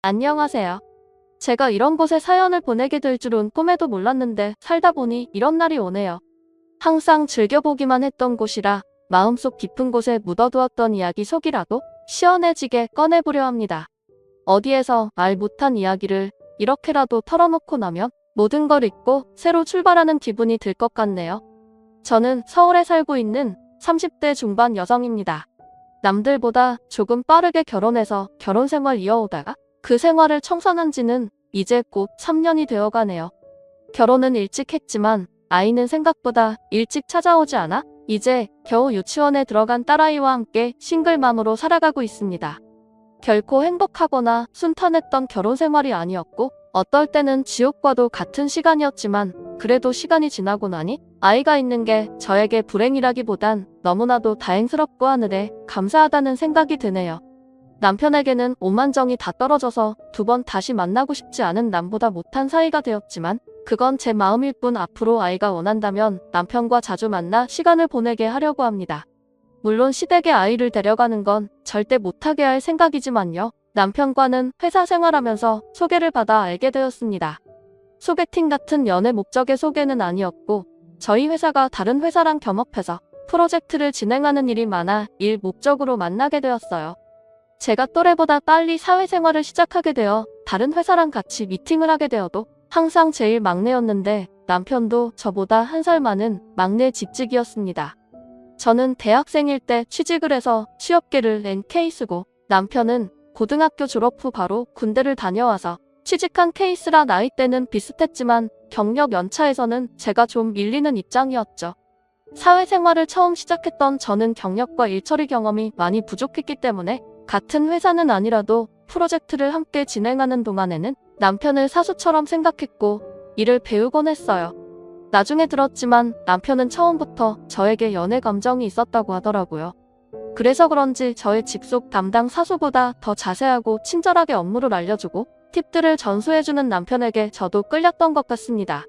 안녕하세요. 제가 이런 곳에 사연을 보내게 될 줄은 꿈에도 몰랐는데 살다 보니 이런 날이 오네요. 항상 즐겨보기만 했던 곳이라 마음속 깊은 곳에 묻어두었던 이야기 속이라도 시원해지게 꺼내보려 합니다. 어디에서 말 못한 이야기를 이렇게라도 털어놓고 나면 모든 걸 잊고 새로 출발하는 기분이 들 것 같네요. 저는 서울에 살고 있는 30대 중반 여성입니다. 남들보다 조금 빠르게 결혼해서 결혼 생활 이어오다가 그 생활을 청산한 지는 이제 곧 3년이 되어가네요. 결혼은 일찍 했지만 아이는 생각보다 일찍 찾아오지 않아 이제 겨우 유치원에 들어간 딸아이와 함께 싱글맘으로 살아가고 있습니다. 결코 행복하거나 순탄했던 결혼 생활이 아니었고 어떨 때는 지옥과도 같은 시간이었지만 그래도 시간이 지나고 나니 아이가 있는 게 저에게 불행이라기보단 너무나도 다행스럽고 하늘에 감사하다는 생각이 드네요. 남편에게는 오만정이 다 떨어져서 두 번 다시 만나고 싶지 않은 남보다 못한 사이가 되었지만 그건 제 마음일 뿐 앞으로 아이가 원한다면 남편과 자주 만나 시간을 보내게 하려고 합니다. 물론 시댁에 아이를 데려가는 건 절대 못하게 할 생각이지만요. 남편과는 회사 생활하면서 소개를 받아 알게 되었습니다. 소개팅 같은 연애 목적의 소개는 아니었고 저희 회사가 다른 회사랑 겸업해서 프로젝트를 진행하는 일이 많아 일 목적으로 만나게 되었어요. 제가 또래보다 빨리 사회생활을 시작하게 되어 다른 회사랑 같이 미팅을 하게 되어도 항상 제일 막내였는데 남편도 저보다 한 살 많은 막내 직직이었습니다. 저는 대학생일 때 취직을 해서 취업계를 낸 케이스고 남편은 고등학교 졸업 후 바로 군대를 다녀와서 취직한 케이스라 나이대는 비슷했지만 경력 연차에서는 제가 좀 밀리는 입장이었죠. 사회생활을 처음 시작했던 저는 경력과 일처리 경험이 많이 부족했기 때문에 같은 회사는 아니라도 프로젝트를 함께 진행하는 동안에는 남편을 사수처럼 생각했고 일을 배우곤 했어요. 나중에 들었지만 남편은 처음부터 저에게 연애 감정이 있었다고 하더라고요. 그래서 그런지 저의 직속 담당 사수보다 더 자세하고 친절하게 업무를 알려주고 팁들을 전수해주는 남편에게 저도 끌렸던 것 같습니다.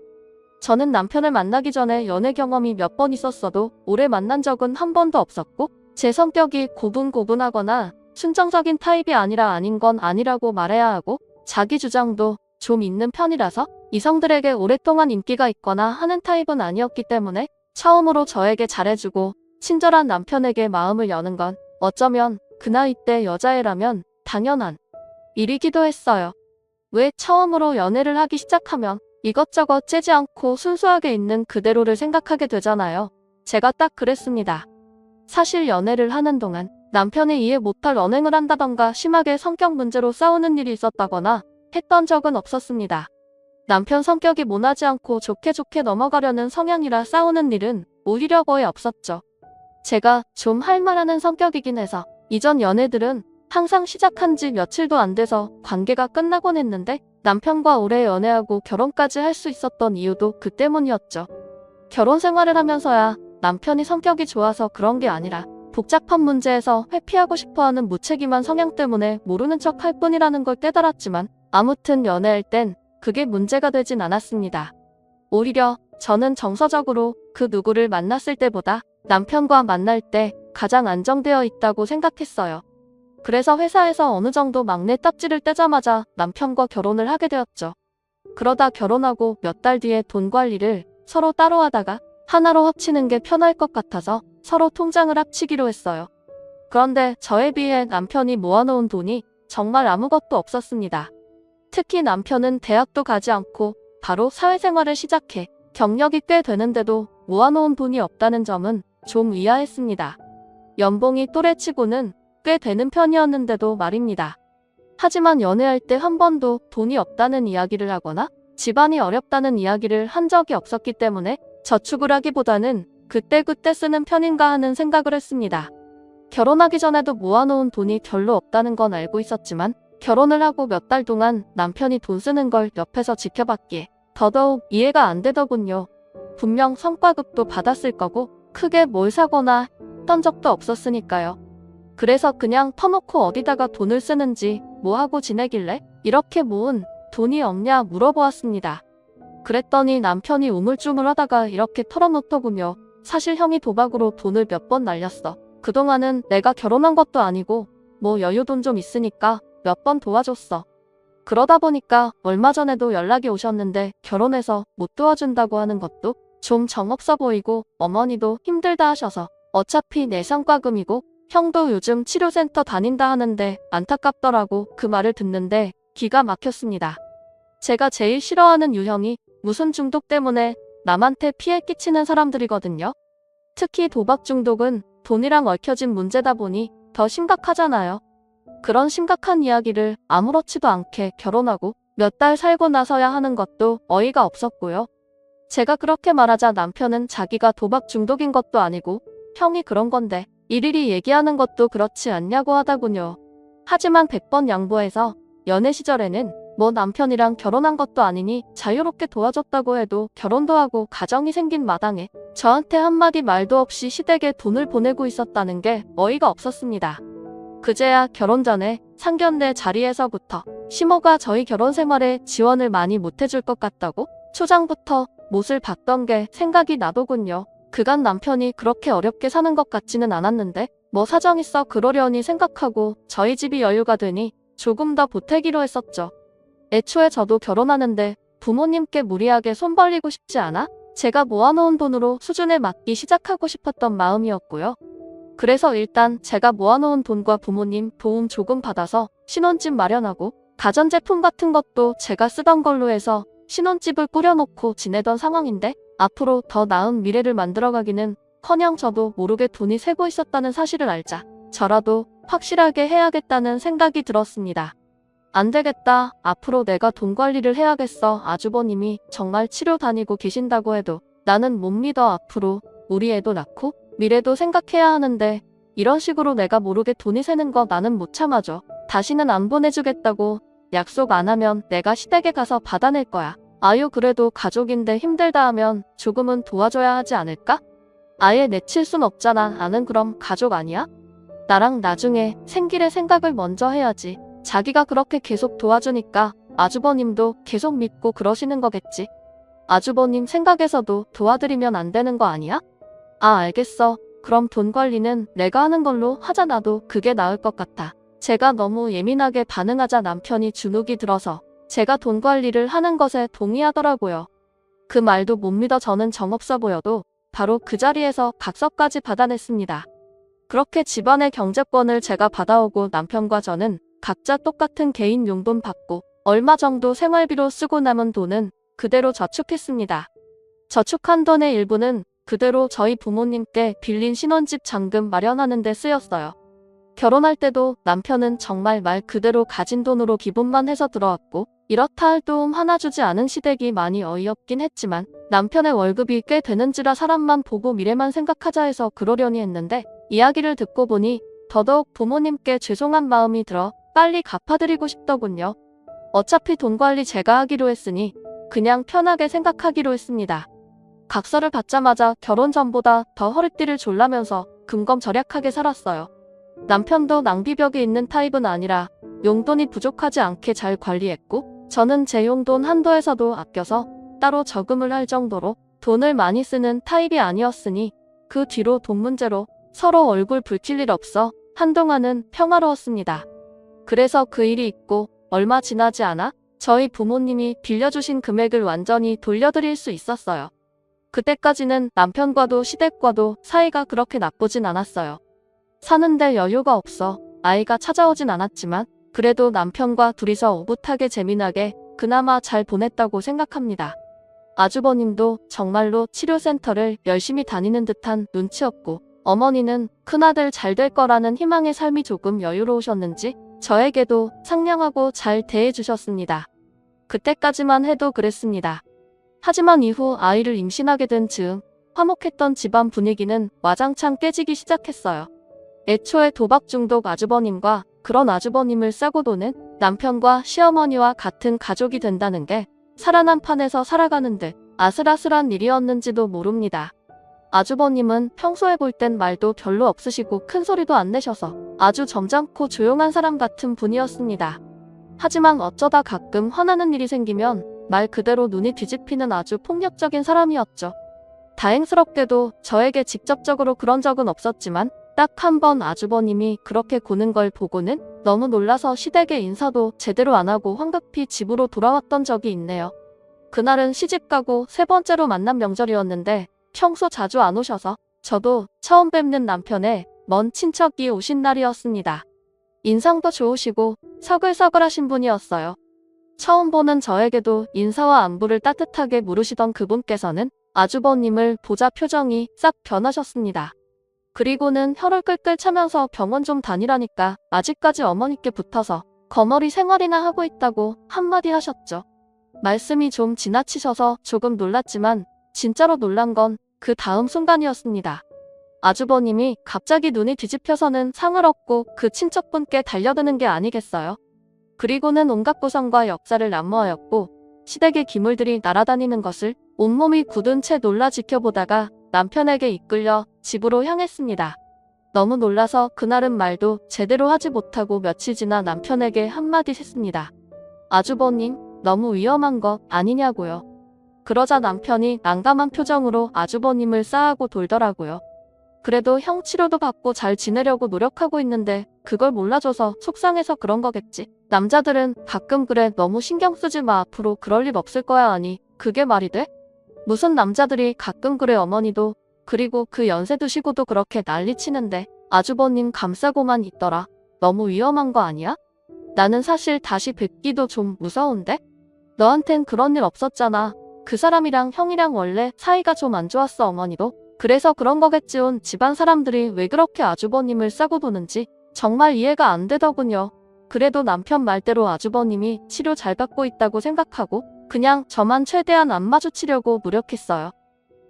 저는 남편을 만나기 전에 연애 경험이 몇 번 있었어도 오래 만난 적은 한 번도 없었고 제 성격이 고분고분하거나 순정적인 타입이 아니라 아닌 건 아니라고 말해야 하고 자기 주장도 좀 있는 편이라서 이성들에게 오랫동안 인기가 있거나 하는 타입은 아니었기 때문에 처음으로 저에게 잘해주고 친절한 남편에게 마음을 여는 건 어쩌면 그 나이 때 여자애라면 당연한 일이기도 했어요. 왜 처음으로 연애를 하기 시작하면 이것저것 째지 않고 순수하게 있는 그대로를 생각하게 되잖아요. 제가 딱 그랬습니다. 사실 연애를 하는 동안 남편이 이해 못할 언행을 한다던가 심하게 성격 문제로 싸우는 일이 있었다거나 했던 적은 없었습니다. 남편 성격이 모나지 않고 좋게 넘어가려는 성향이라 싸우는 일은 오히려 거의 없었죠. 제가 좀 할 말하는 성격이긴 해서 이전 연애들은 항상 시작한 지 며칠도 안 돼서 관계가 끝나곤 했는데 남편과 오래 연애하고 결혼까지 할 수 있었던 이유도 그 때문이었죠. 결혼 생활을 하면서야 남편이 성격이 좋아서 그런 게 아니라 복잡한 문제에서 회피하고 싶어하는 무책임한 성향 때문에 모르는 척 할 뿐이라는 걸 깨달았지만 아무튼 연애할 땐 그게 문제가 되진 않았습니다. 오히려 저는 정서적으로 그 누구를 만났을 때보다 남편과 만날 때 가장 안정되어 있다고 생각했어요. 그래서 회사에서 어느 정도 막내 딱지를 떼자마자 남편과 결혼을 하게 되었죠. 그러다 결혼하고 몇 달 뒤에 돈 관리를 서로 따로 하다가 하나로 합치는 게 편할 것 같아서 서로 통장을 합치기로 했어요. 그런데 저에 비해 남편이 모아놓은 돈이 정말 아무것도 없었습니다. 특히 남편은 대학도 가지 않고 바로 사회생활을 시작해 경력이 꽤 되는데도 모아놓은 돈이 없다는 점은 좀 의아했습니다. 연봉이 또래치고는 꽤 되는 편이었는데도 말입니다. 하지만 연애할 때 한 번도 돈이 없다는 이야기를 하거나 집안이 어렵다는 이야기를 한 적이 없었기 때문에 저축을 하기보다는 그때그때 쓰는 편인가 하는 생각을 했습니다. 결혼하기 전에도 모아놓은 돈이 별로 없다는 건 알고 있었지만 결혼을 하고 몇 달 동안 남편이 돈 쓰는 걸 옆에서 지켜봤기에 더더욱 이해가 안 되더군요. 분명 성과급도 받았을 거고 크게 뭘 사거나 했던 적도 없었으니까요. 그래서 그냥 터놓고 어디다가 돈을 쓰는지 뭐 하고 지내길래 이렇게 모은 돈이 없냐 물어보았습니다. 그랬더니 남편이 우물쭈물하다가 이렇게 털어놓더군요. 사실 형이 도박으로 돈을 몇 번 날렸어. 그동안은 내가 결혼한 것도 아니고 뭐 여유돈 좀 있으니까 몇 번 도와줬어. 그러다 보니까 얼마 전에도 연락이 오셨는데 결혼해서 못 도와준다고 하는 것도 좀 정없어 보이고 어머니도 힘들다 하셔서 어차피 내 성과금이고 형도 요즘 치료센터 다닌다 하는데 안타깝더라고 그 말을 듣는데 기가 막혔습니다. 제가 제일 싫어하는 유형이 무슨 중독 때문에 남한테 피해 끼치는 사람들이거든요. 특히 도박 중독은 돈이랑 얽혀진 문제다 보니 더 심각하잖아요. 그런 심각한 이야기를 아무렇지도 않게 결혼하고 몇 달 살고 나서야 하는 것도 어이가 없었고요. 제가 그렇게 말하자 남편은 자기가 도박 중독인 것도 아니고 형이 그런 건데 일일이 얘기하는 것도 그렇지 않냐고 하더군요. 하지만 100번 양보해서 연애 시절에는 뭐 남편이랑 결혼한 것도 아니니 자유롭게 도와줬다고 해도 결혼도 하고 가정이 생긴 마당에 저한테 한마디 말도 없이 시댁에 돈을 보내고 있었다는 게 어이가 없었습니다. 그제야 결혼 전에 상견례 자리에서부터 시모가 저희 결혼 생활에 지원을 많이 못해줄 것 같다고 초장부터 못을 봤던 게 생각이 나더군요. 그간 남편이 그렇게 어렵게 사는 것 같지는 않았는데 뭐 사정 있어 그러려니 생각하고 저희 집이 여유가 되니 조금 더 보태기로 했었죠. 애초에 저도 결혼하는데 부모님께 무리하게 손 벌리고 싶지 않아 제가 모아놓은 돈으로 수준에 맞기 시작하고 싶었던 마음이었고요. 그래서 일단 제가 모아놓은 돈과 부모님 도움 조금 받아서 신혼집 마련하고 가전제품 같은 것도 제가 쓰던 걸로 해서 신혼집을 꾸려놓고 지내던 상황인데 앞으로 더 나은 미래를 만들어가기는 커녕 저도 모르게 돈이 새고 있었다는 사실을 알자 저라도 확실하게 해야겠다는 생각이 들었습니다. 안 되겠다. 앞으로 내가 돈 관리를 해야겠어. 아주버님이 정말 치료 다니고 계신다고 해도 나는 못 믿어. 앞으로 우리 애도 낳고 미래도 생각해야 하는데 이런 식으로 내가 모르게 돈이 새는 거 나는 못 참아줘. 다시는 안 보내주겠다고 약속 안 하면 내가 시댁에 가서 받아낼 거야. 아유 그래도 가족인데 힘들다 하면 조금은 도와줘야 하지 않을까? 아예 내칠 순 없잖아. 나는 그럼 가족 아니야? 나랑 나중에 생길의 생각을 먼저 해야지. 자기가 그렇게 계속 도와주니까 아주버님도 계속 믿고 그러시는 거겠지. 아주버님 생각에서도 도와드리면 안 되는 거 아니야? 아 알겠어. 그럼 돈 관리는 내가 하는 걸로 하자. 나도 그게 나을 것 같아. 제가 너무 예민하게 반응하자 남편이 주눅이 들어서 제가 돈 관리를 하는 것에 동의하더라고요. 그 말도 못 믿어 저는 정없어 보여도 바로 그 자리에서 각서까지 받아냈습니다. 그렇게 집안의 경제권을 제가 받아오고 남편과 저는 각자 똑같은 개인 용돈 받고 얼마 정도 생활비로 쓰고 남은 돈은 그대로 저축했습니다. 저축한 돈의 일부는 그대로 저희 부모님께 빌린 신혼집 잔금 마련하는 데 쓰였어요. 결혼할 때도 남편은 정말 말 그대로 가진 돈으로 기본만 해서 들어왔고 이렇다 할 도움 하나 주지 않은 시댁이 많이 어이없긴 했지만 남편의 월급이 꽤 되는지라 사람만 보고 미래만 생각하자 해서 그러려니 했는데 이야기를 듣고 보니 더더욱 부모님께 죄송한 마음이 들어 빨리 갚아드리고 싶더군요. 어차피 돈 관리 제가 하기로 했으니 그냥 편하게 생각하기로 했습니다. 각서를 받자마자 결혼 전보다 더 허리띠를 졸라면서 금검절약하게 살았어요. 남편도 낭비벽이 있는 타입은 아니라 용돈이 부족하지 않게 잘 관리했고 저는 제 용돈 한도에서도 아껴서 따로 저금을 할 정도로 돈을 많이 쓰는 타입이 아니었으니 그 뒤로 돈 문제로 서로 얼굴 붉힐 일 없어 한동안은 평화로웠습니다. 그래서 그 일이 있고 얼마 지나지 않아 저희 부모님이 빌려주신 금액을 완전히 돌려드릴 수 있었어요. 그때까지는 남편과도 시댁과도 사이가 그렇게 나쁘진 않았어요. 사는데 여유가 없어 아이가 찾아오진 않았지만 그래도 남편과 둘이서 오붓하게 재미나게 그나마 잘 보냈다고 생각합니다. 아주버님도 정말로 치료센터를 열심히 다니는 듯한 눈치였고 어머니는 큰아들 잘 될 거라는 희망의 삶이 조금 여유로우셨는지 저에게도 상냥하고 잘 대해주셨습니다. 그때까지만 해도 그랬습니다. 하지만 이후 아이를 임신하게 된 즈음 화목했던 집안 분위기는 와장창 깨지기 시작했어요. 애초에 도박 중독 아주버님과 그런 아주버님을 싸고 도는 남편과 시어머니와 같은 가족이 된다는 게 살아난 판에서 살아가는 듯 아슬아슬한 일이었는지도 모릅니다. 아주버님은 평소에 볼 땐 말도 별로 없으시고 큰 소리도 안 내셔서 아주 점잖고 조용한 사람 같은 분이었습니다. 하지만 어쩌다 가끔 화나는 일이 생기면 말 그대로 눈이 뒤집히는 아주 폭력적인 사람이었죠. 다행스럽게도 저에게 직접적으로 그런 적은 없었지만 딱 한 번 아주버님이 그렇게 고는 걸 보고는 너무 놀라서 시댁에 인사도 제대로 안 하고 황급히 집으로 돌아왔던 적이 있네요. 그날은 시집가고 세 번째로 만난 명절이었는데 평소 자주 안 오셔서 저도 처음 뵙는 남편의 먼 친척이 오신 날이었습니다. 인상도 좋으시고 서글서글하신 분이었어요. 처음 보는 저에게도 인사와 안부를 따뜻하게 물으시던 그분께서는 아주버님을 보자 표정이 싹 변하셨습니다. 그리고는 혀를 끌끌 차면서 병원 좀 다니라니까 아직까지 어머니께 붙어서 거머리 생활이나 하고 있다고 한마디 하셨죠. 말씀이 좀 지나치셔서 조금 놀랐지만 진짜로 놀란 건 그 다음 순간이었습니다. 아주버님이 갑자기 눈이 뒤집혀서는 상을 얻고 그 친척분께 달려드는 게 아니겠어요. 그리고는 온갖 구성과 역사를 난무하였고 시댁의 기물들이 날아다니는 것을 온몸이 굳은 채 놀라 지켜보다가 남편에게 이끌려 집으로 향했습니다. 너무 놀라서 그날은 말도 제대로 하지 못하고 며칠 지나 남편에게 한마디 했습니다. 아주버님, 너무 위험한 것 아니냐고요. 그러자 남편이 난감한 표정으로 아주버님을 싸하고 돌더라고요. 그래도 형 치료도 받고 잘 지내려고 노력하고 있는데 그걸 몰라줘서 속상해서 그런 거겠지. 남자들은 가끔 그래 너무 신경 쓰지 마 앞으로 그럴 일 없을 거야 아니 그게 말이 돼? 무슨 남자들이 가끔 그래 어머니도 그리고 그 연세 드시고도 그렇게 난리치는데 아주버님 감싸고만 있더라. 너무 위험한 거 아니야? 나는 사실 다시 뵙기도 좀 무서운데? 너한텐 그런 일 없었잖아. 그 사람이랑 형이랑 원래 사이가 좀 안 좋았어 어머니도. 그래서 그런 거겠지 온 집안 사람들이 왜 그렇게 아주버님을 싸고 도는지 정말 이해가 안 되더군요. 그래도 남편 말대로 아주버님이 치료 잘 받고 있다고 생각하고 그냥 저만 최대한 안 마주치려고 노력했어요.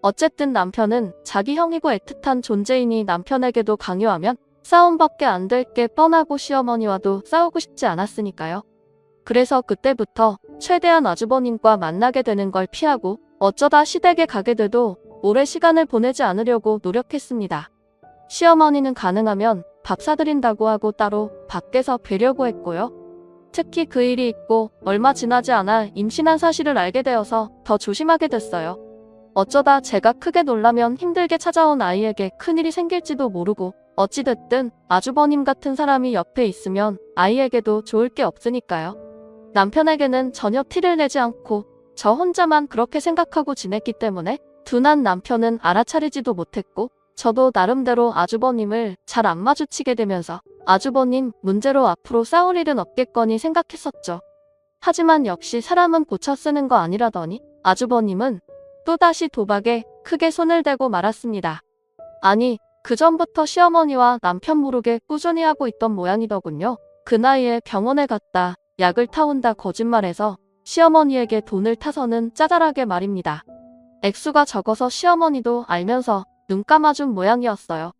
어쨌든 남편은 자기 형이고 애틋한 존재이니 남편에게도 강요하면 싸움밖에 안 될 게 뻔하고 시어머니와도 싸우고 싶지 않았으니까요. 그래서 그때부터 최대한 아주버님과 만나게 되는 걸 피하고 어쩌다 시댁에 가게 돼도 오래 시간을 보내지 않으려고 노력했습니다. 시어머니는 가능하면 밥 사드린다고 하고 따로 밖에서 뵈려고 했고요. 특히 그 일이 있고 얼마 지나지 않아 임신한 사실을 알게 되어서 더 조심하게 됐어요. 어쩌다 제가 크게 놀라면 힘들게 찾아온 아이에게 큰일이 생길지도 모르고 어찌됐든 아주버님 같은 사람이 옆에 있으면 아이에게도 좋을 게 없으니까요. 남편에게는 전혀 티를 내지 않고 저 혼자만 그렇게 생각하고 지냈기 때문에 둔한 남편은 알아차리지도 못했고 저도 나름대로 아주버님을 잘 안 마주치게 되면서 아주버님 문제로 앞으로 싸울 일은 없겠거니 생각했었죠. 하지만 역시 사람은 고쳐 쓰는 거 아니라더니 아주버님은 또다시 도박에 크게 손을 대고 말았습니다. 아니, 그전부터 시어머니와 남편 모르게 꾸준히 하고 있던 모양이더군요. 그 나이에 병원에 갔다 약을 타온다 거짓말해서 시어머니에게 돈을 타서는 짜잘하게 말입니다. 액수가 적어서 시어머니도 알면서 눈 감아준 모양이었어요.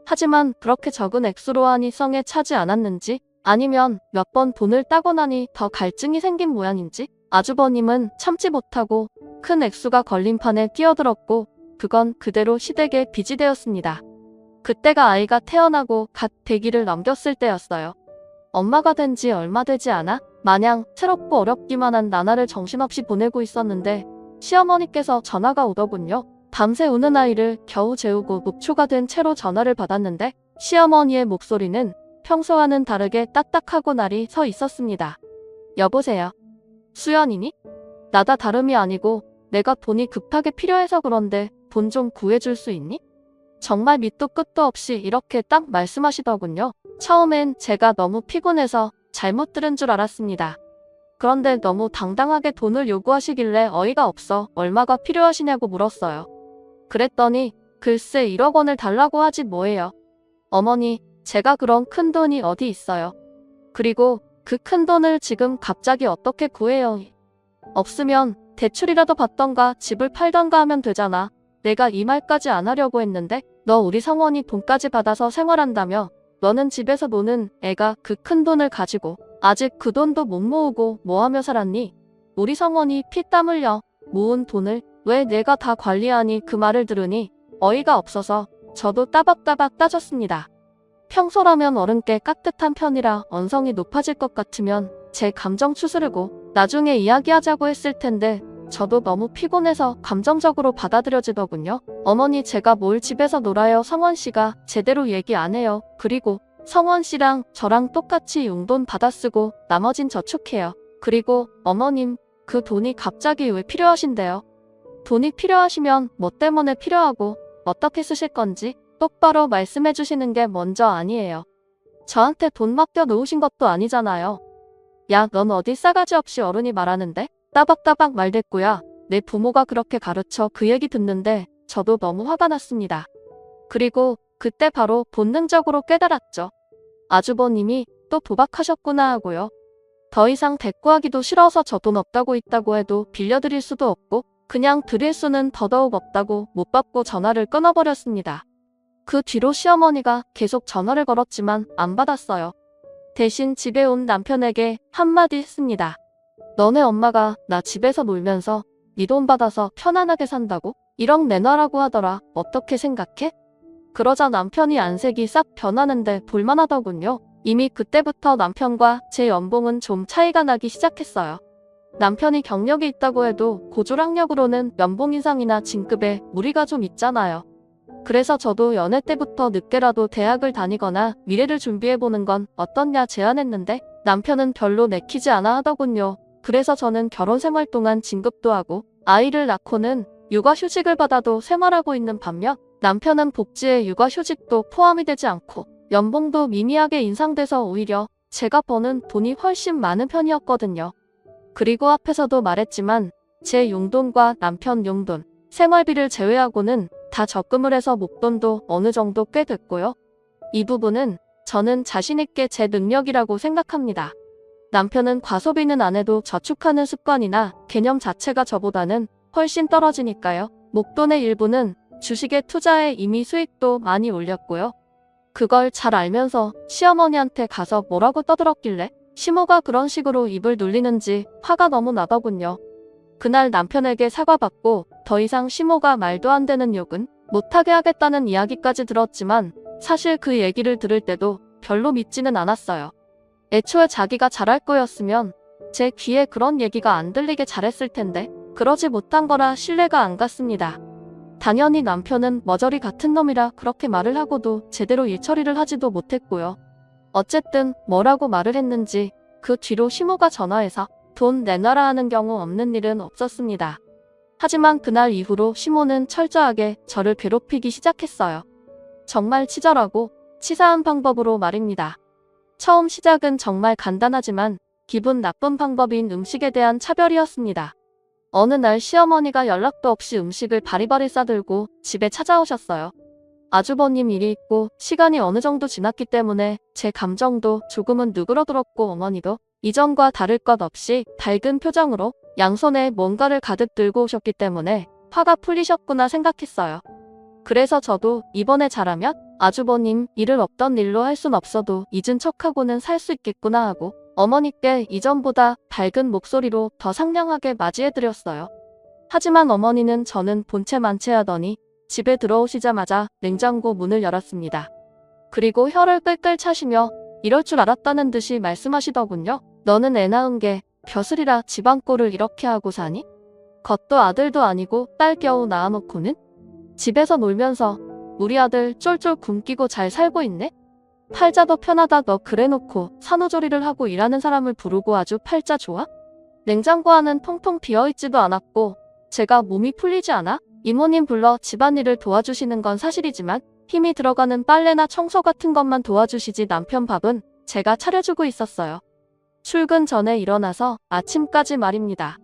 하지만 그렇게 적은 액수로 하니 성에 차지 않았는지 아니면 몇 번 돈을 따고 나니 더 갈증이 생긴 모양인지 아주버님은 참지 못하고 큰 액수가 걸린 판에 뛰어들었고 그건 그대로 시댁에 빚이 되었습니다. 그때가 아이가 태어나고 갓 대기를 넘겼을 때였어요. 엄마가 된 지 얼마 되지 않아 마냥 새롭고 어렵기만 한 나날을 정신없이 보내고 있었는데 시어머니께서 전화가 오더군요. 밤새 우는 아이를 겨우 재우고 녹초가 된 채로 전화를 받았는데 시어머니의 목소리는 평소와는 다르게 딱딱하고 날이 서 있었습니다. 여보세요. 수연이니? 나다 다름이 아니고 내가 돈이 급하게 필요해서 그런데 돈 좀 구해줄 수 있니? 정말 밑도 끝도 없이 이렇게 딱 말씀하시더군요. 처음엔 제가 너무 피곤해서 잘못 들은 줄 알았습니다. 그런데 너무 당당하게 돈을 요구하시길래 어이가 없어 얼마가 필요하시냐고 물었어요. 그랬더니 글쎄 1억 원을 달라고 하지 뭐예요. 어머니, 제가 그런 큰 돈이 어디 있어요. 그리고 그 큰 돈을 지금 갑자기 어떻게 구해요. 없으면 대출이라도 받던가 집을 팔던가 하면 되잖아. 내가 이 말까지 안 하려고 했는데 너 우리 성원이 돈까지 받아서 생활한다며 너는 집에서 노는 애가 그 큰 돈을 가지고 아직 그 돈도 못 모으고 뭐하며 살았니? 우리 성원이 피땀 흘려 모은 돈을 왜 내가 다 관리하니 그 말을 들으니 어이가 없어서 저도 따박따박 따졌습니다. 평소라면 어른께 깍듯한 편이라 언성이 높아질 것 같으면 제 감정 추스르고 나중에 이야기하자고 했을 텐데 저도 너무 피곤해서 감정적으로 받아들여지더군요. 어머니 제가 뭘 집에서 놀아요. 성원 씨가 제대로 얘기 안 해요. 그리고 성원 씨랑 저랑 똑같이 용돈 받아 쓰고 나머진 저축해요. 그리고 어머님, 그 돈이 갑자기 왜 필요하신데요? 돈이 필요하시면 뭐 때문에 필요하고 어떻게 쓰실 건지 똑바로 말씀해 주시는 게 먼저 아니에요. 저한테 돈 맡겨 놓으신 것도 아니잖아요. 야, 넌 어디 싸가지 없이 어른이 말하는데? 따박따박 말댔고요. 내 부모가 그렇게 가르쳐 그 얘기 듣는데 저도 너무 화가 났습니다. 그리고 그때 바로 본능적으로 깨달았죠. 아주버님이 또 도박하셨구나 하고요. 더 이상 대꾸하기도 싫어서 저 돈 없다고 있다고 해도 빌려드릴 수도 없고 그냥 드릴 수는 더더욱 없다고 못 받고 전화를 끊어버렸습니다. 그 뒤로 시어머니가 계속 전화를 걸었지만 안 받았어요. 대신 집에 온 남편에게 한마디 했습니다. 너네 엄마가 나 집에서 놀면서 네 돈 받아서 편안하게 산다고 1억 내놔라고 하더라. 어떻게 생각해? 그러자 남편이 안색이 싹 변하는데 볼만하더군요. 이미 그때부터 남편과 제 연봉은 좀 차이가 나기 시작했어요. 남편이 경력이 있다고 해도 고졸학력으로는 연봉 인상이나 진급에 무리가 좀 있잖아요. 그래서 저도 연애 때부터 늦게라도 대학을 다니거나 미래를 준비해보는 건 어떻냐 제안했는데 남편은 별로 내키지 않아 하더군요. 그래서 저는 결혼 생활 동안 진급도 하고 아이를 낳고는 육아휴직을 받아도 생활하고 있는 반면 남편은 복지에 육아휴직도 포함이 되지 않고 연봉도 미미하게 인상돼서 오히려 제가 버는 돈이 훨씬 많은 편이었거든요. 그리고 앞에서도 말했지만 제 용돈과 남편 용돈, 생활비를 제외하고는 다 적금을 해서 목돈도 어느 정도 꽤 됐고요. 이 부분은 저는 자신있게 제 능력이라고 생각합니다. 남편은 과소비는 안 해도 저축하는 습관이나 개념 자체가 저보다는 훨씬 떨어지니까요. 목돈의 일부는 주식에 투자해 이미 수익도 많이 올렸고요. 그걸 잘 알면서 시어머니한테 가서 뭐라고 떠들었길래 시모가 그런 식으로 입을 놀리는지 화가 너무 나더군요. 그날 남편에게 사과받고 더 이상 시모가 말도 안 되는 욕은 못하게 하겠다는 이야기까지 들었지만 사실 그 얘기를 들을 때도 별로 믿지는 않았어요. 애초에 자기가 잘할 거였으면 제 귀에 그런 얘기가 안 들리게 잘했을 텐데 그러지 못한 거라 신뢰가 안 갔습니다. 당연히 남편은 머저리 같은 놈이라 그렇게 말을 하고도 제대로 일처리를 하지도 못했고요. 어쨌든 뭐라고 말을 했는지 그 뒤로 시모가 전화해서 돈 내놔라 하는 경우 없는 일은 없었습니다. 하지만 그날 이후로 시모는 철저하게 저를 괴롭히기 시작했어요. 정말 치졸하고 치사한 방법으로 말입니다. 처음 시작은 정말 간단하지만 기분 나쁜 방법인 음식에 대한 차별이었습니다. 어느 날 시어머니가 연락도 없이 음식을 바리바리 싸들고 집에 찾아오셨어요. 아주버님 일이 있고 시간이 어느 정도 지났기 때문에 제 감정도 조금은 누그러들었고 어머니도 이전과 다를 것 없이 밝은 표정으로 양손에 뭔가를 가득 들고 오셨기 때문에 화가 풀리셨구나 생각했어요. 그래서 저도 이번에 잘하면 아주버님 일을 없던 일로 할 순 없어도 잊은 척하고는 살 수 있겠구나 하고 어머니께 이전보다 밝은 목소리로 더 상냥하게 맞이해드렸어요. 하지만 어머니는 저는 본체 만체하더니 집에 들어오시자마자 냉장고 문을 열었습니다. 그리고 혀를 끌끌 차시며 이럴 줄 알았다는 듯이 말씀하시더군요. 너는 애 낳은 게 벼슬이라 집안 꼴을 이렇게 하고 사니? 겉도 아들도 아니고 딸 겨우 낳아놓고는? 집에서 놀면서 우리 아들 쫄쫄 굶기고 잘 살고 있네? 팔자도 편하다 너 그래놓고 산후조리를 하고 일하는 사람을 부르고 아주 팔자 좋아? 냉장고 안은 통통 비어있지도 않았고 제가 몸이 풀리지 않아? 이모님 불러 집안일을 도와주시는 건 사실이지만 힘이 들어가는 빨래나 청소 같은 것만 도와주시지 남편 밥은 제가 차려주고 있었어요. 출근 전에 일어나서 아침까지 말입니다.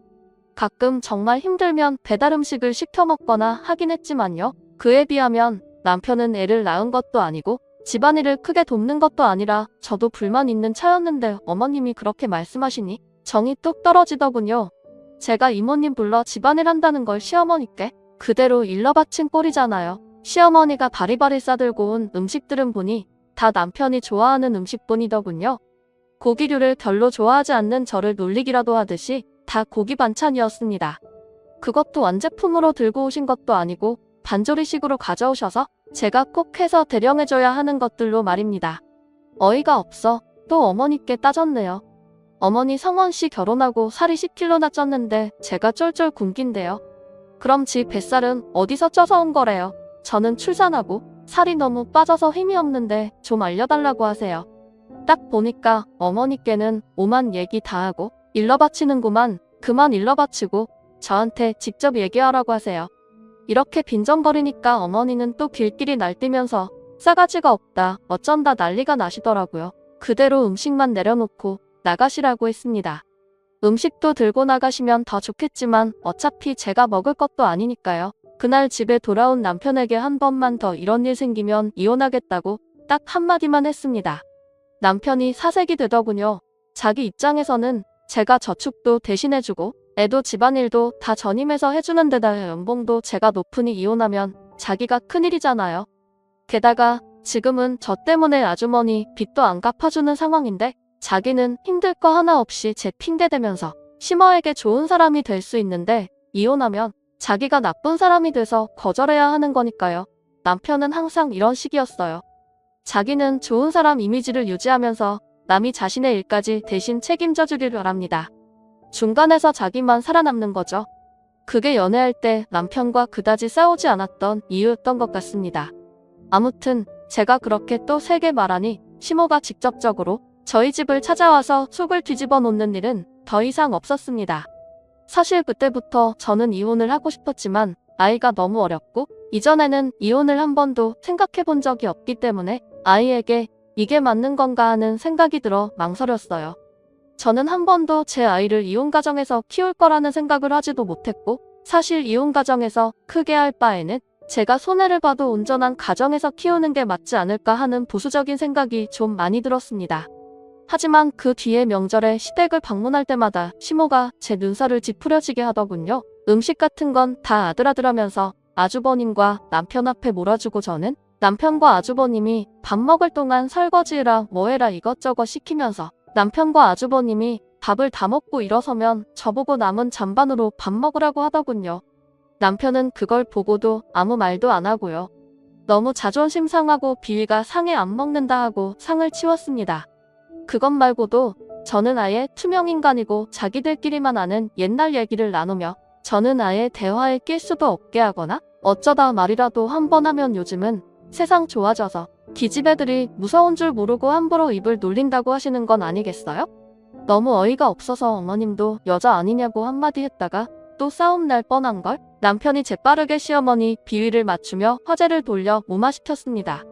가끔 정말 힘들면 배달 음식을 시켜 먹거나 하긴 했지만요. 그에 비하면 남편은 애를 낳은 것도 아니고 집안일을 크게 돕는 것도 아니라 저도 불만 있는 차였는데 어머님이 그렇게 말씀하시니 정이 뚝 떨어지더군요. 제가 이모님 불러 집안일 한다는 걸 시어머니께 그대로 일러바친 꼴이잖아요. 시어머니가 바리바리 싸들고 온 음식들은 보니 다 남편이 좋아하는 음식뿐이더군요. 고기류를 별로 좋아하지 않는 저를 놀리기라도 하듯이 다 고기 반찬이었습니다. 그것도 완제품으로 들고 오신 것도 아니고 반조리식으로 가져오셔서 제가 꼭 해서 대령해줘야 하는 것들로 말입니다. 어이가 없어 또 어머니께 따졌네요. 어머니 성원씨 결혼하고 살이 10kg나 쪘는데 제가 쫄쫄 굶긴대요. 그럼 지 뱃살은 어디서 쪄서 온 거래요? 저는 출산하고 살이 너무 빠져서 힘이 없는데 좀 알려달라고 하세요. 딱 보니까 어머니께는 오만 얘기 다 하고 일러 바치는구만. 그만 일러 바치고 저한테 직접 얘기하라고 하세요. 이렇게 빈정거리니까 어머니는 또 길길이 날뛰면서 싸가지가 없다, 어쩐다 난리가 나시더라고요. 그대로 음식만 내려놓고 나가시라고 했습니다. 음식도 들고 나가시면 더 좋겠지만 어차피 제가 먹을 것도 아니니까요. 그날 집에 돌아온 남편에게 한 번만 더 이런 일 생기면 이혼하겠다고 딱 한마디만 했습니다. 남편이 사색이 되더군요. 자기 입장에서는 제가 저축도 대신해주고 애도 집안일도 다 전임해서 해주는 데다 연봉도 제가 높으니 이혼하면 자기가 큰일이잖아요. 게다가 지금은 저 때문에 아주머니 빚도 안 갚아주는 상황인데 자기는 힘들 거 하나 없이 제 핑계대면서 시머에게 좋은 사람이 될 수 있는데 이혼하면 자기가 나쁜 사람이 돼서 거절해야 하는 거니까요. 남편은 항상 이런 식이었어요. 자기는 좋은 사람 이미지를 유지하면서 남이 자신의 일까지 대신 책임져 주기를 바랍니다. 중간에서 자기만 살아남는 거죠. 그게 연애할 때 남편과 그다지 싸우지 않았던 이유였던 것 같습니다. 아무튼 제가 그렇게 또 세게 말하니 시모가 직접적으로 저희 집을 찾아와서 속을 뒤집어 놓는 일은 더 이상 없었습니다. 사실 그때부터 저는 이혼을 하고 싶었지만 아이가 너무 어렸고 이전에는 이혼을 한 번도 생각해 본 적이 없기 때문에 아이에게 이게 맞는 건가 하는 생각이 들어 망설였어요. 저는 한 번도 제 아이를 이혼 가정에서 키울 거라는 생각을 하지도 못했고 사실 이혼 가정에서 크게 할 바에는 제가 손해를 봐도 온전한 가정에서 키우는 게 맞지 않을까 하는 보수적인 생각이 좀 많이 들었습니다. 하지만 그 뒤에 명절에 시댁을 방문할 때마다 시모가 제 눈살을 찌푸려지게 하더군요. 음식 같은 건 다 아들아들하면서 아주버님과 남편 앞에 몰아주고 저는 남편과 아주버님이 밥 먹을 동안 설거지해라 뭐해라 이것저것 시키면서 남편과 아주버님이 밥을 다 먹고 일어서면 저보고 남은 잔반으로 밥 먹으라고 하더군요. 남편은 그걸 보고도 아무 말도 안 하고요. 너무 자존심 상하고 비위가 상해 안 먹는다 하고 상을 치웠습니다. 그것 말고도 저는 아예 투명인간이고 자기들끼리만 아는 옛날 얘기를 나누며 저는 아예 대화에 낄 수도 없게 하거나 어쩌다 말이라도 한 번 하면 요즘은 세상 좋아져서 기집애들이 무서운 줄 모르고 함부로 입을 놀린다고 하시는 건 아니겠어요? 너무 어이가 없어서 어머님도 여자 아니냐고 한마디 했다가 또 싸움 날 뻔한 걸 남편이 재빠르게 시어머니 비위를 맞추며 화제를 돌려 무마시켰습니다.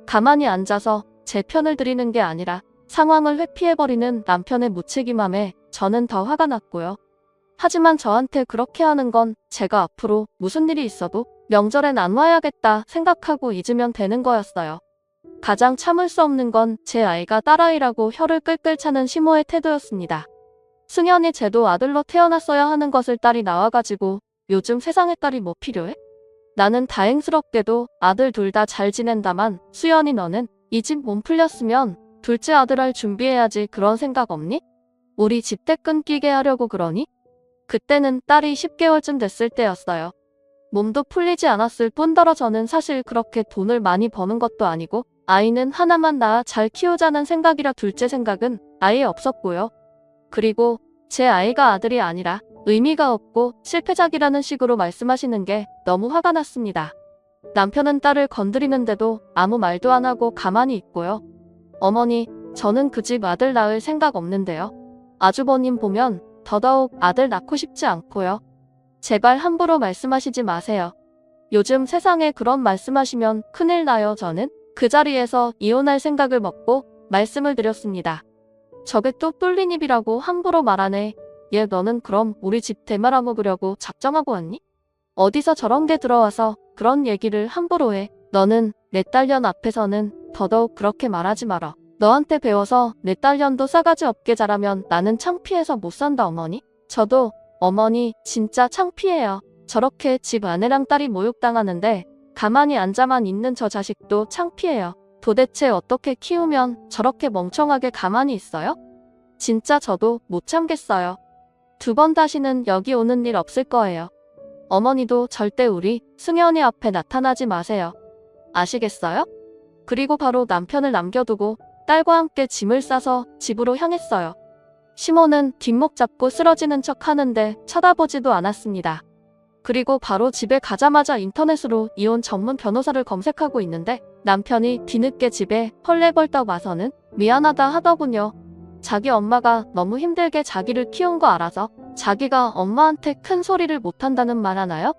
가만히 앉아서 제 편을 들이는 게 아니라 상황을 회피해버리는 남편의 무책임함에 저는 더 화가 났고요. 하지만 저한테 그렇게 하는 건 제가 앞으로 무슨 일이 있어도 명절엔 안 와야겠다 생각하고 잊으면 되는 거였어요. 가장 참을 수 없는 건 제 아이가 딸아이라고 혀를 끌끌 차는 시모의 태도였습니다. 승현이 쟤도 아들로 태어났어야 하는 것을 딸이 나와가지고 요즘 세상에 딸이 뭐 필요해? 나는 다행스럽게도 아들 둘 다 잘 지낸다만 수연이 너는 이 집 몸 풀렸으면 둘째 아들 할 준비해야지 그런 생각 없니? 우리 집대 끊기게 하려고 그러니? 그때는 딸이 10개월쯤 됐을 때였어요. 몸도 풀리지 않았을 뿐더러 저는 사실 그렇게 돈을 많이 버는 것도 아니고 아이는 하나만 낳아 잘 키우자는 생각이라 둘째 생각은 아예 없었고요. 그리고 제 아이가 아들이 아니라 의미가 없고 실패작이라는 식으로 말씀하시는 게 너무 화가 났습니다. 남편은 딸을 건드리는데도 아무 말도 안 하고 가만히 있고요. 어머니, 저는 그 집 아들 낳을 생각 없는데요. 아주버님 보면 더더욱 아들 낳고 싶지 않고요. 제발 함부로 말씀하시지 마세요. 요즘 세상에 그런 말씀하시면 큰일 나요. 저는 그 자리에서 이혼할 생각을 먹고 말씀을 드렸습니다. 저게 또 뚫린 입이라고 함부로 말하네. 얘 너는 그럼 우리 집 대말아 먹으려고 작정하고 왔니? 어디서 저런 게 들어와서 그런 얘기를 함부로 해. 너는 내 딸년 앞에서는 더더욱 그렇게 말하지 마라. 너한테 배워서 내 딸년도 싸가지 없게 자라면 나는 창피해서 못 산다 어머니. 저도 어머니 진짜 창피해요. 저렇게 집 아내랑 딸이 모욕당하는데 가만히 앉아만 있는 저 자식도 창피해요. 도대체 어떻게 키우면 저렇게 멍청하게 가만히 있어요? 진짜 저도 못 참겠어요. 2번 다시는 여기 오는 일 없을 거예요. 어머니도 절대 우리 승현이 앞에 나타나지 마세요. 아시겠어요? 그리고 바로 남편을 남겨두고 딸과 함께 짐을 싸서 집으로 향했어요. 시모는 뒷목 잡고 쓰러지는 척 하는데 쳐다보지도 않았습니다. 그리고 바로 집에 가자마자 인터넷으로 이혼 전문 변호사를 검색하고 있는데 남편이 뒤늦게 집에 헐레벌떡 와서는 미안하다 하더군요. 자기 엄마가 너무 힘들게 자기를 키운 거 알아서 자기가 엄마한테 큰 소리를 못한다는 말 하나요?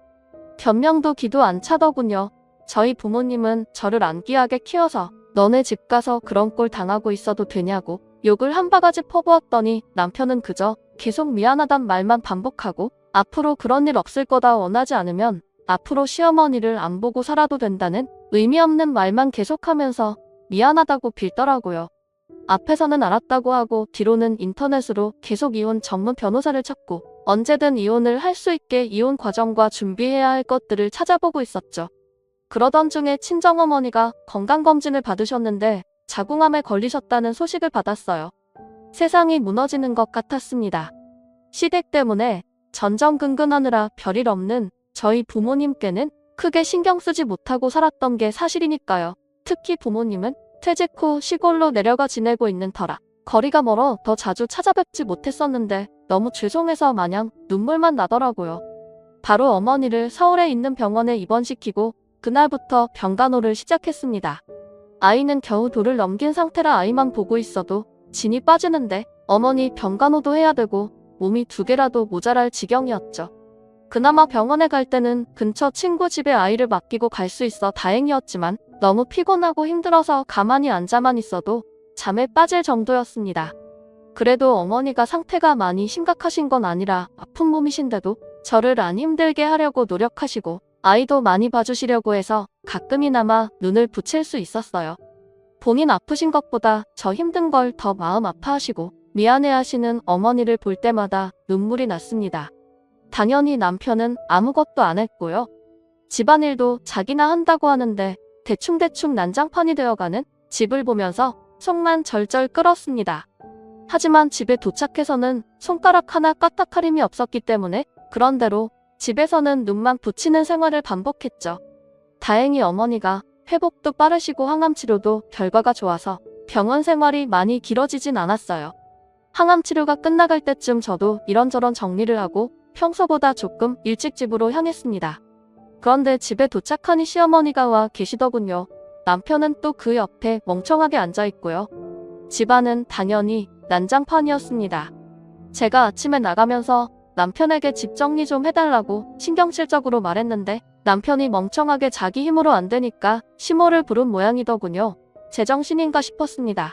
변명도 기도 안 차더군요. 저희 부모님은 저를 안 귀하게 키워서 너네 집 가서 그런 꼴 당하고 있어도 되냐고 욕을 한 바가지 퍼부었더니 남편은 그저 계속 미안하단 말만 반복하고 앞으로 그런 일 없을 거다 원하지 않으면 앞으로 시어머니를 안 보고 살아도 된다는 의미 없는 말만 계속하면서 미안하다고 빌더라고요. 앞에서는 알았다고 하고 뒤로는 인터넷으로 계속 이혼 전문 변호사를 찾고 언제든 이혼을 할 수 있게 이혼 과정과 준비해야 할 것들을 찾아보고 있었죠. 그러던 중에 친정어머니가 건강검진을 받으셨는데 자궁암에 걸리셨다는 소식을 받았어요. 세상이 무너지는 것 같았습니다. 시댁 때문에 전전긍긍하느라 별일 없는 저희 부모님께는 크게 신경 쓰지 못하고 살았던 게 사실이니까요. 특히 부모님은 퇴직 후 시골로 내려가 지내고 있는 터라 거리가 멀어 더 자주 찾아뵙지 못했었는데 너무 죄송해서 마냥 눈물만 나더라고요. 바로 어머니를 서울에 있는 병원에 입원시키고 그날부터 병간호를 시작했습니다. 아이는 겨우 돌을 넘긴 상태라 아이만 보고 있어도 진이 빠지는데 어머니 병간호도 해야 되고 몸이 2개라도 모자랄 지경이었죠. 그나마 병원에 갈 때는 근처 친구 집에 아이를 맡기고 갈 수 있어 다행이었지만 너무 피곤하고 힘들어서 가만히 앉아만 있어도 잠에 빠질 정도였습니다. 그래도 어머니가 상태가 많이 심각하신 건 아니라 아픈 몸이신데도 저를 안 힘들게 하려고 노력하시고 아이도 많이 봐주시려고 해서 가끔이나마 눈을 붙일 수 있었어요. 본인 아프신 것보다 저 힘든 걸 더 마음 아파하시고 미안해하시는 어머니를 볼 때마다 눈물이 났습니다. 당연히 남편은 아무것도 안 했고요. 집안일도 자기나 한다고 하는데 대충대충 난장판이 되어가는 집을 보면서 속만 절절 끓었습니다. 하지만 집에 도착해서는 손가락 하나 까딱할 힘이 없었기 때문에 그런대로 집에서는 눈만 붙이는 생활을 반복했죠. 다행히 어머니가 회복도 빠르시고 항암치료도 결과가 좋아서 병원 생활이 많이 길어지진 않았어요. 항암치료가 끝나갈 때쯤 저도 이런저런 정리를 하고 평소보다 조금 일찍 집으로 향했습니다. 그런데 집에 도착하니 시어머니가 와 계시더군요. 남편은 또 그 옆에 멍청하게 앉아있고요. 집안은 당연히 난장판이었습니다. 제가 아침에 나가면서 남편에게 집 정리 좀 해달라고 신경질적으로 말했는데 남편이 멍청하게 자기 힘으로 안 되니까 시모를 부른 모양이더군요. 제정신인가 싶었습니다.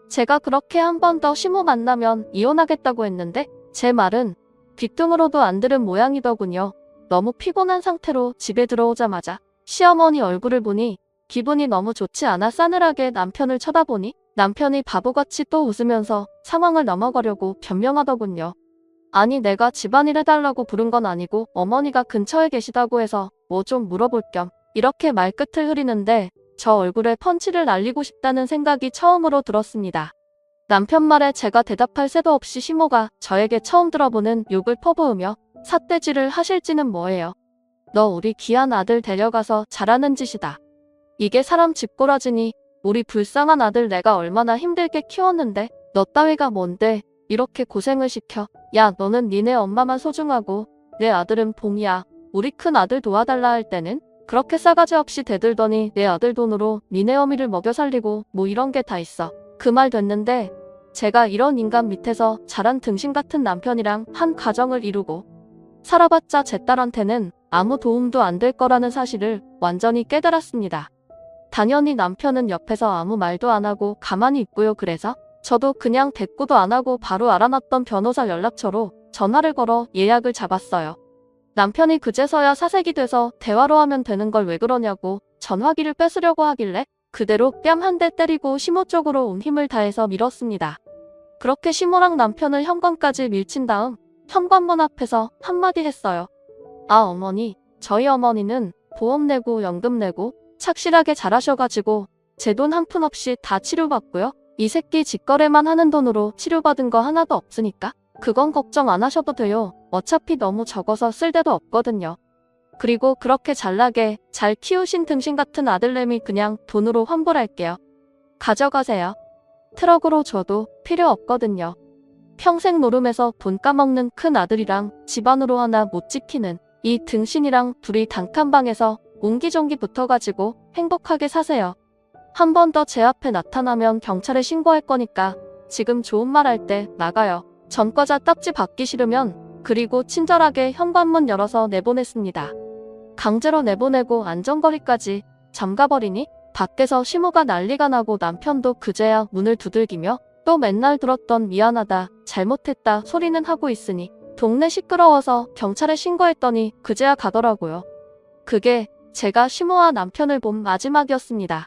제가 그렇게 한 번 더 시모 만나면 이혼하겠다고 했는데 제 말은 귀뚱으로도 안 들은 모양이더군요. 너무 피곤한 상태로 집에 들어오자마자 시어머니 얼굴을 보니 기분이 너무 좋지 않아 싸늘하게 남편을 쳐다보니 남편이 바보같이 또 웃으면서 상황을 넘어가려고 변명하더군요. 아니 내가 집안일 해달라고 부른 건 아니고 어머니가 근처에 계시다고 해서 뭐 좀 물어볼 겸 이렇게 말끝을 흐리는데 저 얼굴에 펀치를 날리고 싶다는 생각이 처음으로 들었습니다. 남편 말에 제가 대답할 새도 없이 시모가 저에게 처음 들어보는 욕을 퍼부으며 삿대질을 하실지는 뭐예요. 너 우리 귀한 아들 데려가서 잘하는 짓이다. 이게 사람 집꼬라지니 우리 불쌍한 아들 내가 얼마나 힘들게 키웠는데 너 따위가 뭔데 이렇게 고생을 시켜. 야 너는 니네 엄마만 소중하고 내 아들은 봉이야. 우리 큰 아들 도와달라 할 때는 그렇게 싸가지 없이 대들더니 내 아들 돈으로 니네 어미를 먹여 살리고 뭐 이런 게 다 있어. 그 말 됐는데 제가 이런 인간 밑에서 자란 등신 같은 남편이랑 한 가정을 이루고 살아봤자 제 딸한테는 아무 도움도 안 될 거라는 사실을 완전히 깨달았습니다. 당연히 남편은 옆에서 아무 말도 안 하고 가만히 있고요. 그래서 저도 그냥 대꾸도 안 하고 바로 알아놨던 변호사 연락처로 전화를 걸어 예약을 잡았어요. 남편이 그제서야 사색이 돼서 대화로 하면 되는 걸 왜 그러냐고 전화기를 뺏으려고 하길래 그대로 뺨 한 대 때리고 시모 쪽으로 온 힘을 다해서 밀었습니다. 그렇게 시모랑 남편을 현관까지 밀친 다음 현관문 앞에서 한마디 했어요. 아 어머니, 저희 어머니는 보험 내고 연금 내고 착실하게 잘하셔가지고 제 돈 한 푼 없이 다 치료받고요. 이 새끼 직거래만 하는 돈으로 치료받은 거 하나도 없으니까 그건 걱정 안 하셔도 돼요. 어차피 너무 적어서 쓸 데도 없거든요. 그리고 그렇게 잘나게 잘 키우신 등신 같은 아들내미 그냥 돈으로 환불할게요. 가져가세요. 트럭으로 줘도 필요 없거든요. 평생 노름해서 돈 까먹는 큰 아들이랑 집안으로 하나 못 지키는 이 등신이랑 둘이 단칸방에서 옹기종기 붙어가지고 행복하게 사세요. 한 번 더 제 앞에 나타나면 경찰에 신고할 거니까 지금 좋은 말 할 때 나가요. 전과자 딱지 받기 싫으면. 그리고 친절하게 현관문 열어서 내보냈습니다. 강제로 내보내고 안전거리까지 잠가버리니 밖에서 시모가 난리가 나고 남편도 그제야 문을 두들기며 또 맨날 들었던 미안하다, 잘못했다 소리는 하고 있으니 동네 시끄러워서 경찰에 신고했더니 그제야 가더라고요. 그게 제가 시모와 남편을 본 마지막이었습니다.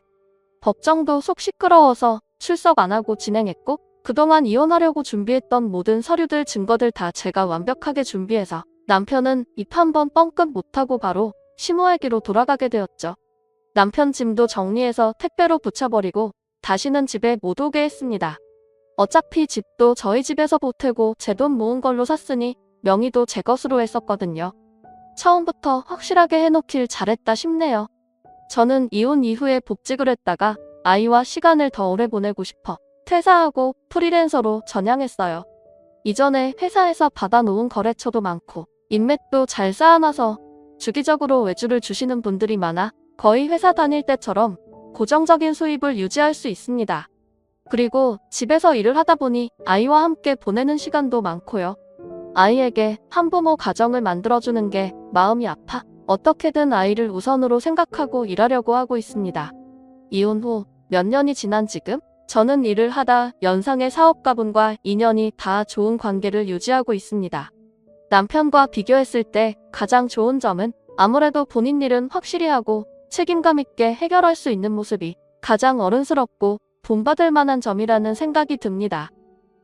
법정도 속 시끄러워서 출석 안 하고 진행했고 그동안 이혼하려고 준비했던 모든 서류들 증거들 다 제가 완벽하게 준비해서 남편은 입 한 번 뻥끗 못하고 바로 시모에게로 돌아가게 되었죠. 남편 짐도 정리해서 택배로 붙여버리고 다시는 집에 못 오게 했습니다. 어차피 집도 저희 집에서 보태고 제 돈 모은 걸로 샀으니 명의도 제 것으로 했었거든요. 처음부터 확실하게 해놓길 잘했다 싶네요. 저는 이혼 이후에 복직을 했다가 아이와 시간을 더 오래 보내고 싶어 퇴사하고 프리랜서로 전향했어요. 이전에 회사에서 받아놓은 거래처도 많고 인맥도 잘 쌓아놔서 주기적으로 외주를 주시는 분들이 많아 거의 회사 다닐 때처럼 고정적인 수입을 유지할 수 있습니다. 그리고 집에서 일을 하다 보니 아이와 함께 보내는 시간도 많고요. 아이에게 한부모 가정을 만들어주는 게 마음이 아파 어떻게든 아이를 우선으로 생각하고 일하려고 하고 있습니다. 이혼 후 몇 년이 지난 지금 저는 일을 하다 연상의 사업가분과 인연이 다 좋은 관계를 유지하고 있습니다. 남편과 비교했을 때 가장 좋은 점은 아무래도 본인 일은 확실히 하고 책임감 있게 해결할 수 있는 모습이 가장 어른스럽고 본받을 만한 점이라는 생각이 듭니다.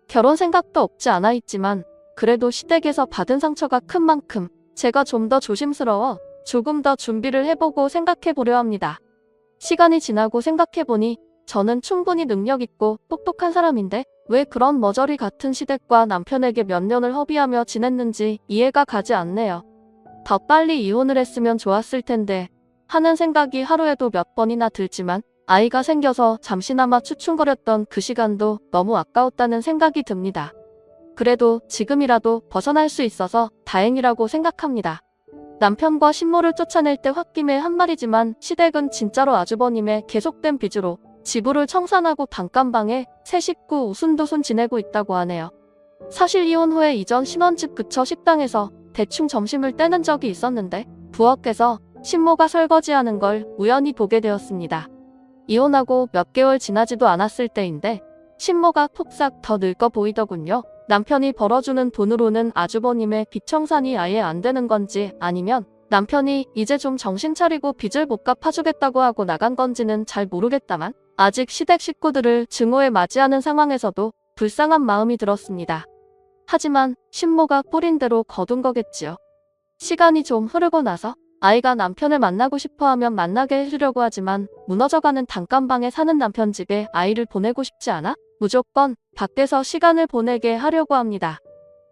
결혼 생각도 없지 않아 있지만 그래도 시댁에서 받은 상처가 큰 만큼 제가 좀 더 조심스러워 조금 더 준비를 해보고 생각해보려 합니다. 시간이 지나고 생각해보니 저는 충분히 능력 있고 똑똑한 사람인데 왜 그런 머저리 같은 시댁과 남편에게 몇 년을 허비하며 지냈는지 이해가 가지 않네요. 더 빨리 이혼을 했으면 좋았을 텐데 하는 생각이 하루에도 몇 번이나 들지만 아이가 생겨서 잠시나마 추충거렸던 그 시간도 너무 아까웠다는 생각이 듭니다. 그래도 지금이라도 벗어날 수 있어서 다행이라고 생각합니다. 남편과 신모를 쫓아낼 때 홧김에 한 말이지만 시댁은 진짜로 아주버님의 계속된 빚으로 지불을 청산하고 단칸방에 새 식구 오순도순 지내고 있다고 하네요. 사실 이혼 후에 이전 신혼집 근처 식당에서 대충 점심을 떼는 적이 있었는데 부엌에서 신모가 설거지하는 걸 우연히 보게 되었습니다. 이혼하고 몇 개월 지나지도 않았을 때인데 신모가 폭삭 더 늙어 보이더군요. 남편이 벌어주는 돈으로는 아주버님의 빚 청산이 아예 안 되는 건지 아니면 남편이 이제 좀 정신 차리고 빚을 못 갚아주겠다고 하고 나간 건지는 잘 모르겠다만 아직 시댁 식구들을 증오에 맞이하는 상황에서도 불쌍한 마음이 들었습니다. 하지만 신모가 뿌린 대로 거둔 거겠지요. 시간이 좀 흐르고 나서 아이가 남편을 만나고 싶어하면 만나게 해주려고 하지만 무너져가는 단칸방에 사는 남편 집에 아이를 보내고 싶지 않아 무조건 밖에서 시간을 보내게 하려고 합니다.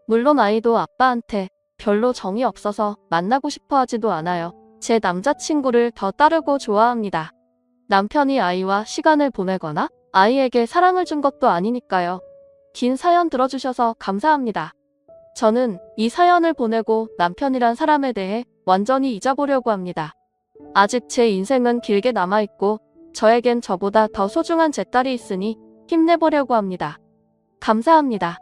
물론 아이도 아빠한테 별로 정이 없어서 만나고 싶어 하지도 않아요. 제 남자친구를 더 따르고 좋아합니다. 남편이 아이와 시간을 보내거나 아이에게 사랑을 준 것도 아니니까요. 긴 사연 들어주셔서 감사합니다. 저는 이 사연을 보내고 남편이란 사람에 대해 완전히 잊어보려고 합니다. 아직 제 인생은 길게 남아있고 저에겐 저보다 더 소중한 제 딸이 있으니 힘내보려고 합니다. 감사합니다.